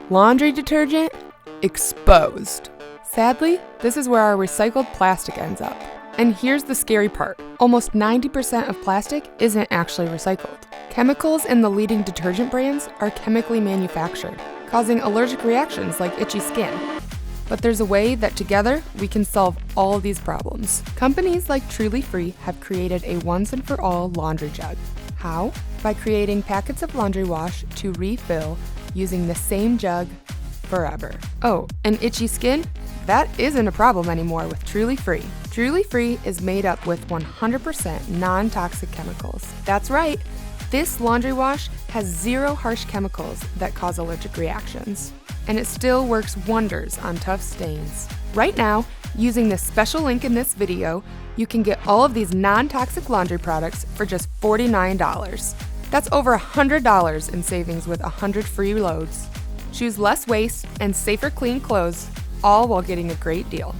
Laundry detergent exposed. Sadly, this is where our recycled plastic ends up. And here's the scary part. Almost 90% of plastic isn't actually recycled. Chemicals in the leading detergent brands are chemically manufactured, causing allergic reactions like itchy skin. But there's a way that together we can solve all these problems. Companies like Truly Free have created a once-and-for-all laundry jug. How? By creating packets of laundry wash to refill using the same jug forever. Oh, and itchy skin? That isn't a problem anymore with Truly Free. Truly Free is made up with 100% non-toxic chemicals. That's right, this laundry wash has 0 harsh chemicals that cause allergic reactions. And it still works wonders on tough stains. Right now, using the special link in this video, you can get all of these non-toxic laundry products for just $49. That's over $100 in savings with 100 free loads. Choose less waste and safer clean clothes, all while getting a great deal.